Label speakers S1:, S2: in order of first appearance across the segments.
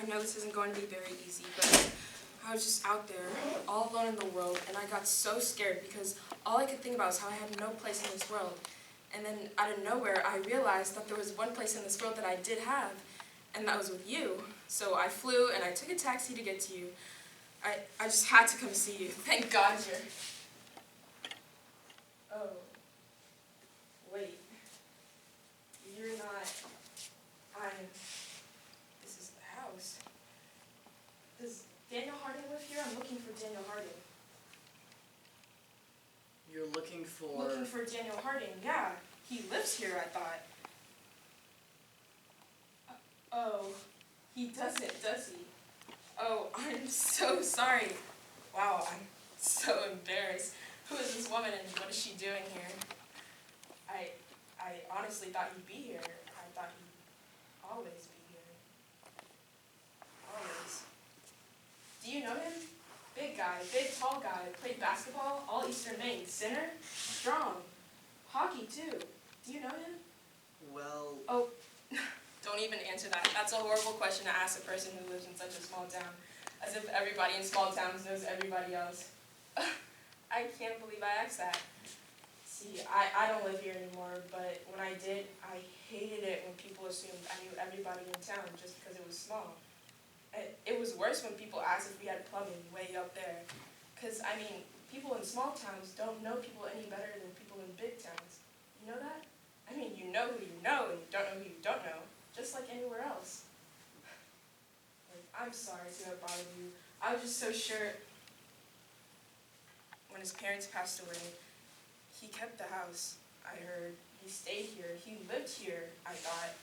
S1: I know this isn't going to be very easy, but I was just out there, all alone in the world, and I got so scared because all I could think about was how I had no place in this world. And then out of nowhere, I realized that there was one place in this world that I did have, and that was with you. So I flew and I took a taxi to get to you. I just had to come see you. Thank God you're... Oh. Wait. You're not... This is the house. Does Daniel Harding live here? I'm looking for Daniel Harding.
S2: You're looking for...
S1: Looking for Daniel Harding, yeah. He lives here, I thought. Oh, he doesn't, does he? Oh, I'm so sorry. Wow, I'm so embarrassed. Who is this woman and what is she doing here? I honestly thought you'd be here. I thought you'd always be here. Always. Do you know him? Big guy, big tall guy, played basketball, all Eastern Maine, center, strong, hockey too. Do you know him?
S2: Well...
S1: Oh, don't even answer that. That's a horrible question to ask a person who lives in such a small town. As if everybody in small towns knows everybody else. I can't believe I asked that. See, I don't live here anymore, but when I did, I hated it when people assumed I knew everybody in town just because it was small. It was worse when people asked if we had plumbing way up there. Because, I mean, people in small towns don't know people any better than people in big towns. You know that? I mean, you know who you know, and you don't know who you don't know. Just like anywhere else. Like, I'm sorry to have bothered you. I was just so sure. When his parents passed away, he kept the house, I heard. He stayed here. He lived here, I thought.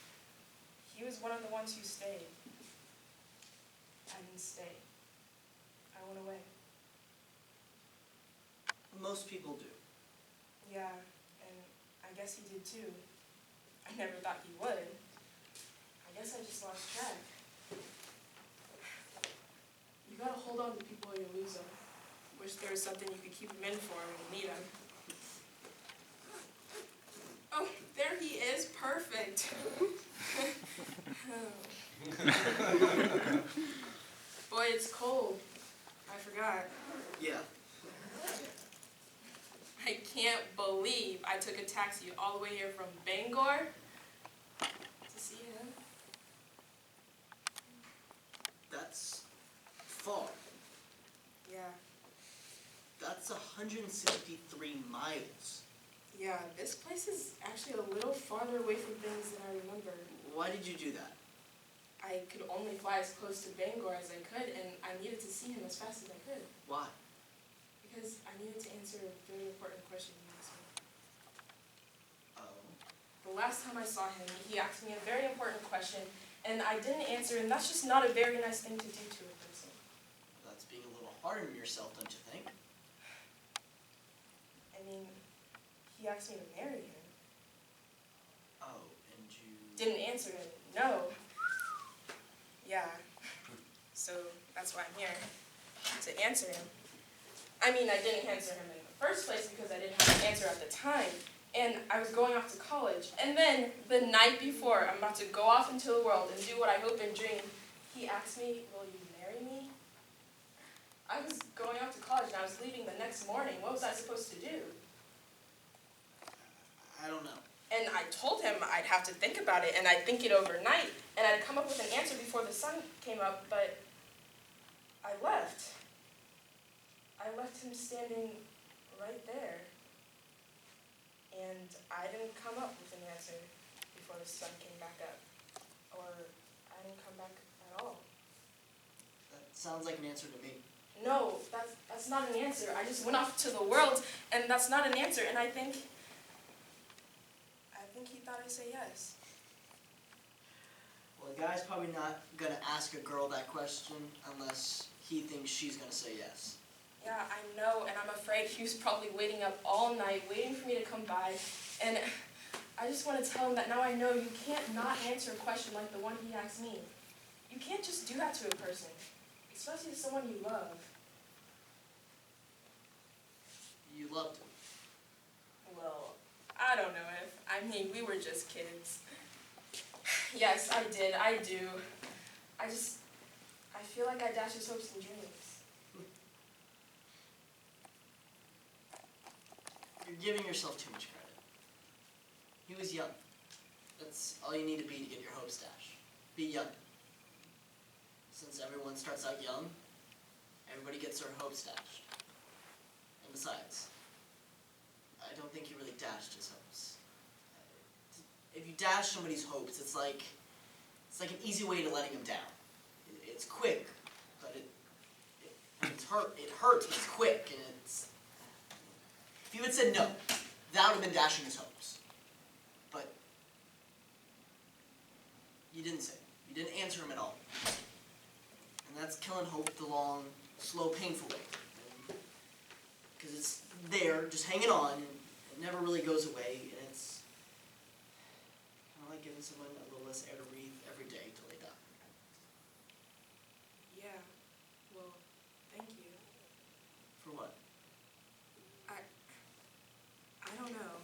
S1: He was one of the ones who stayed. I didn't stay. I went away.
S2: Most people do.
S1: Yeah, and I guess he did too. I never thought he would. I guess I just lost track. You gotta hold on to people or you lose them. Wish there was something you could keep them in for when you need them. Oh, there he is. Perfect. Boy, it's cold. I forgot.
S2: Yeah.
S1: I can't believe I took a taxi all the way here from Bangor to see him.
S2: That's far.
S1: Yeah.
S2: That's 163 miles.
S1: Yeah, this place is actually a little farther away from things than I remember.
S2: Why did you do that?
S1: I could only fly as close to Bangor as I could, and I needed to see him as fast as I could.
S2: Why?
S1: Because I needed to answer a very important question he asked me.
S2: Oh.
S1: The last time I saw him, he asked me a very important question, and I didn't answer, and that's just not a very nice thing to do to a person.
S2: That's being a little hard on yourself, don't you think?
S1: I mean, he asked me to marry him.
S2: Oh, and you...
S1: Didn't answer him, no. Yeah, so that's why I'm here, to answer him. I mean, I didn't answer him in the first place because I didn't have an answer at the time, and I was going off to college. And then, the night before I'm about to go off into the world and do what I hope and dream, he asked me, will you marry me? I was going off to college and I was leaving the next morning. What was I supposed to do?
S2: I don't know.
S1: And I told him I'd have to think about it, and I'd think it overnight, and I'd come up with an answer before the sun came up, but I left. I left him standing right there. And I didn't come up with an answer before the sun came back up. Or I didn't come back at all.
S2: That sounds like an answer to me.
S1: No, that's not an answer. I just went off to the world, and that's not an answer, and I think he thought I'd say yes.
S2: Well, a guy's probably not going to ask a girl that question unless he thinks she's going to say yes.
S1: Yeah, I know, and I'm afraid he was probably waiting up all night, waiting for me to come by, and I just want to tell him that now I know you can't not answer a question like the one he asked me. You can't just do that to a person, especially to someone you love.
S2: You loved him.
S1: Well, I don't know if. I mean, we were just kids. Yes, I did. I do. I feel like I dash his hopes and dreams.
S2: You're giving yourself too much credit. He was young. That's all you need to be to get your hopes dashed. Be young. Since everyone starts out young, everybody gets their hopes dashed. And besides, I don't think he really dashed his hopes. If you dash somebody's hopes, it's like an easy way to letting him down. It's quick, but it hurts, but it's quick, and it's... If you had said no, that would have been dashing his hopes. But you didn't say it. You didn't answer him at all. And that's killing hope the long, slow, painful way. Because it's there, just hanging on, and it never really goes away, and it's kind of like giving someone a little less air to breathe every day till they die.
S1: Yeah, well, thank you.
S2: For what?
S1: I don't know.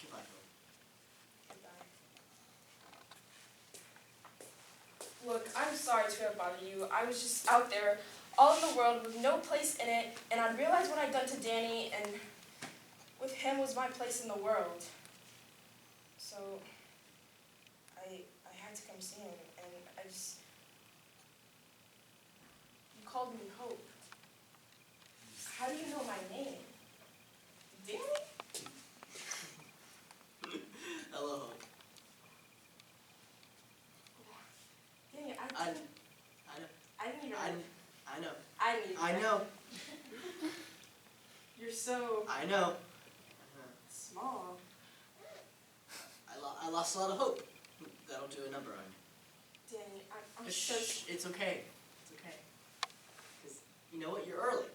S2: Goodbye, Hope.
S1: Goodbye. Look, I'm sorry to have bothered you. I was just out there, all in the world, with no place in it, and I realized what I'd done to Danny, and with him was my place in the world. So, I had to come see him, and you called me Hope. How do you know my name? Danny?
S2: Hello, Hope.
S1: Danny,
S2: I know.
S1: I didn't even...
S2: I know.
S1: I didn't even...
S2: I know.
S1: You're so
S2: I know.
S1: small.
S2: I lost a lot of hope. That'll do a number on you.
S1: Danny, I'm so...
S2: Shh, it's okay. It's okay. Because, you know what? You're early.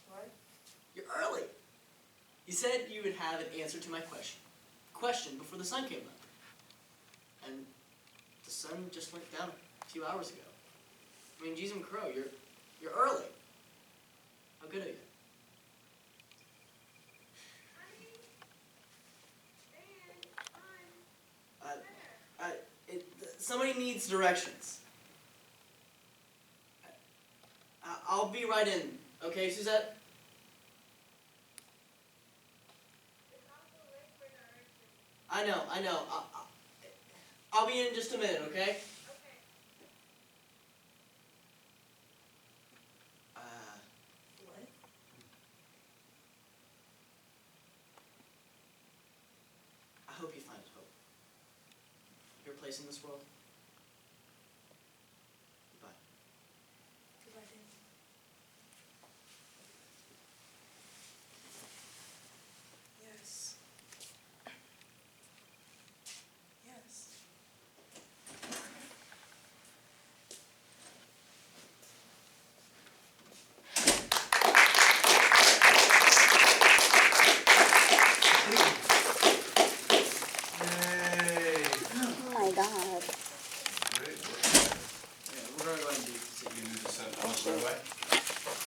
S1: What?
S2: You're early. You said you would have an answer to my question before the sun came up. And the sun just went down a few hours ago. I mean, Jeezum Crow, you're early. How good are you? Somebody needs directions. I'll be right in. Okay, Suzette? I know. I'll be in just a minute, okay?
S1: What?
S2: I hope you find hope. Your place in this world.